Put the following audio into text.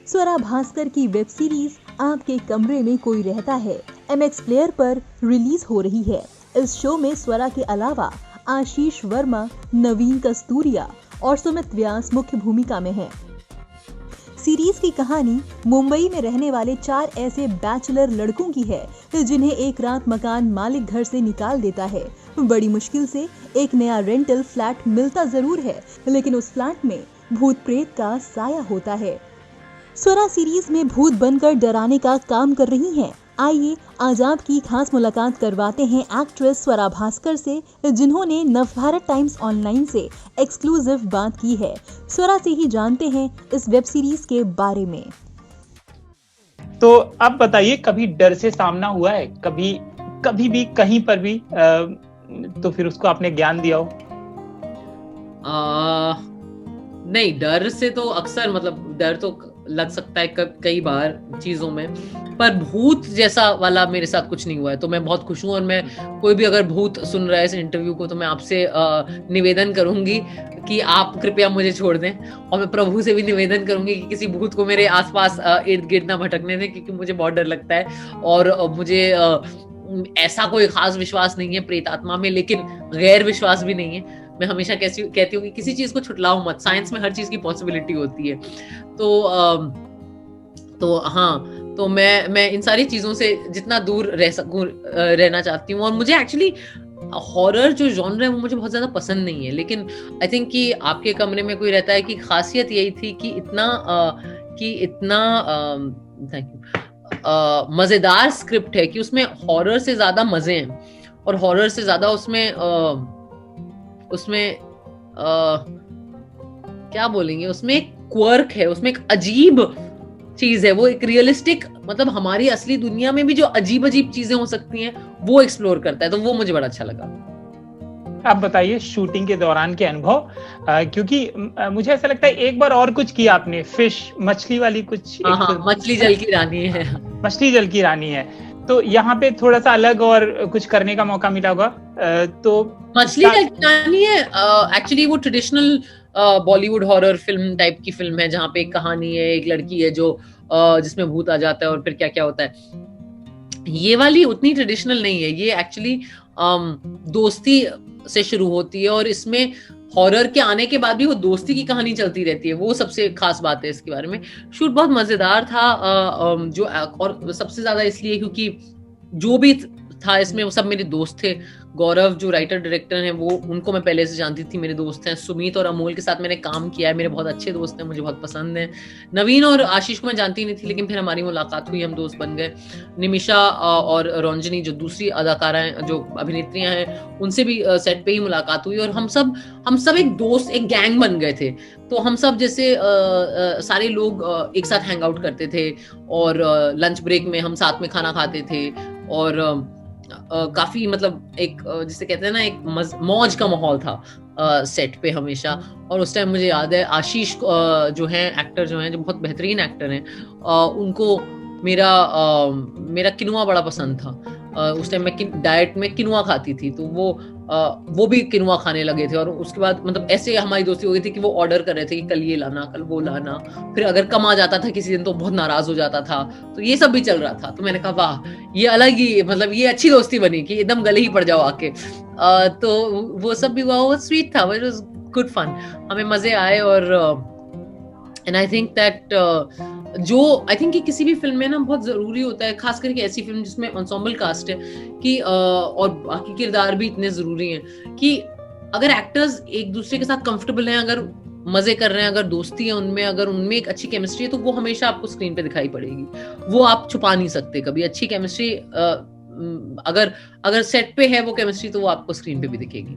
स्वरा भास्कर की web series आपके कमरे में कोई रहता है MX प्लेयर पर रिलीज हो रही है। इस शो में स्वरा के अलावा आशीष वर्मा, नवीन कस्तूरिया और सुमित व्यास मुख्य भूमिका में हैं। सीरीज की कहानी मुंबई में रहने वाले 4 ऐसे बैचलर लड़कों की है जिन्हें एक रात मकान मालिक घर से निकाल देता है। बड़ी मुश्किल से एक नया रेंटल फ्लैट मिलता जरूर है, लेकिन उस फ्लैट में भूत प्रेत का साया होता है। स्वरा सीरीज में भूत बनकर डराने का काम कर रही हैं। आइए आज आपकी खास मुलाकात करवाते हैं एक्ट्रेस स्वरा भास्कर से, जिन्होंने नवभारत टाइम्स ऑनलाइन से एक्सक्लूसिव बात की है। स्वरा से ही जानते हैं इस वेब सीरीज के बारे में। तो आप बताइए, कभी डर से सामना हुआ है? कभी भी कहीं पर भी तो फिर उसको आपने ज्ञान दिया हो? नहीं, डर से तो अक्सर डर तो लग सकता है कई बार चीजों में, पर भूत जैसा वाला मेरे साथ कुछ नहीं हुआ है। तो मैं बहुत खुश हूँ, और मैं कोई भी अगर भूत सुन रहा है इस इंटरव्यू को तो मैं आपसे निवेदन करूंगी कि आप कृपया मुझे छोड़ दें, और मैं प्रभु से भी निवेदन करूंगी कि किसी भूत को मेरे आसपास इर्द गिर्द ना भटकने दें, क्योंकि मुझे बहुत डर लगता है। और मुझे ऐसा कोई खास विश्वास नहीं है प्रेत आत्मा में, लेकिन गैर विश्वास भी नहीं है। मैं हमेशा कहती हूँ कि किसी चीज को छुटलाओ मत, साइंस में हर चीज की पॉसिबिलिटी होती है। तो मैं इन सारी चीजों से जितना दूर रह सकूं रहना चाहती हूँ। और मुझे एक्चुअली हॉरर जो जॉनर है वो मुझे बहुत ज्यादा पसंद नहीं है, लेकिन आई थिंक कि आपके कमरे में कोई रहता है कि खासियत यही थी कि इतना थैंक यू मजेदार स्क्रिप्ट है कि उसमें हॉरर से ज्यादा मजे हैं, और हॉरर से ज्यादा उसमें क्या बोलेंगे, उसमें एक क्वर्क है, उसमें एक अजीब चीज है, वो एक रियलिस्टिक हमारी असली दुनिया में भी जो अजीब अजीब चीजें हो सकती हैं वो एक्सप्लोर करता है। तो वो मुझे बड़ा अच्छा लगा। आप बताइए शूटिंग के दौरान के अनुभव, क्योंकि मुझे ऐसा लगता है एक बार और कुछ किया आपने, फिश मछली वाली कुछ। मछली जल की रानी है। मछली जल की रानी है, तो यहाँ पे थोड़ा सा अलग और कुछ करने का मौका मिला होगा। तो मछली जल की रानी है एक्चुअली वो traditional Bollywood horror film type की फिल्म है, जहाँ पे एक कहानी है, एक लड़की है जो जिसमें भूत आ जाता है और फिर क्या क्या होता है। ये वाली उतनी ट्रेडिशनल नहीं है, ये एक्चुअली दोस्ती से शुरू होती है, और इसमें हॉरर के आने के बाद भी वो दोस्ती की कहानी चलती रहती है। वो सबसे खास बात है इसके बारे में। शूट बहुत मजेदार था, और सबसे ज्यादा इसलिए क्योंकि जो भी था इसमें वो सब मेरे दोस्त थे। गौरव जो राइटर डायरेक्टर हैं वो उनको मैं पहले से जानती थी, मेरे दोस्त हैं। सुमित और अमोल के साथ मैंने काम किया है, मेरे बहुत अच्छे दोस्त हैं, मुझे बहुत पसंद हैं। नवीन और आशीष को मैं जानती नहीं थी, लेकिन फिर हमारी मुलाकात हुई, हम दोस्त बन गए। निमिषा और रंजनी जो दूसरी अदाकारा हैं, जो अभिनेत्रियां हैं, उनसे भी सेट पे ही मुलाकात हुई, और हम सब एक दोस्त, एक गैंग बन गए थे। तो हम सब जैसे सारे लोग एक साथ हैंग आउट करते थे, और लंच ब्रेक में हम साथ में खाना खाते थे, और काफी एक जिसे कहते हैं ना, एक मौज का माहौल था सेट पे हमेशा। और उस टाइम मुझे याद है आशीष जो हैं एक्टर, जो हैं जो बहुत बेहतरीन एक्टर हैं, उनको मेरा किनुआ बड़ा पसंद था। उस टाइम मैं डाइट में किनुआ खाती थी, तो वो भी किनुआ खाने लगे थे। और उसके बाद ऐसे हमारी दोस्ती हो गई थी कि वो ऑर्डर कर रहे थे कि कल ये लाना, कल वो लाना। फिर अगर कम आ जाता था किसी दिन तो बहुत नाराज हो जाता था, तो ये सब भी चल रहा था। तो मैंने कहा वाह, ये अलग ही ये अच्छी दोस्ती बनी कि एकदम गले ही पड़ जाओ आके। तो वो सब भी हुआ, वो स्वीट था, इट वाज गुड फन, हमें मजे आए। और एंड आई थिंक दैट कि किसी भी फिल्म में ना बहुत जरूरी होता है, खास करके ऐसी फिल्म जिसमें एंसेम्बल कास्ट है, कि और बाकी किरदार भी इतने जरूरी हैं, कि अगर एक्टर्स एक दूसरे के साथ कंफर्टेबल हैं, अगर मजे कर रहे हैं, अगर दोस्ती है उनमें, अगर उनमें एक अच्छी केमिस्ट्री है, तो वो हमेशा आपको स्क्रीन पे दिखाई पड़ेगी। वो आप छुपा नहीं सकते कभी। अच्छी केमिस्ट्री अगर सेट पे है वो केमिस्ट्री, तो वो आपको स्क्रीन पे भी दिखेगी।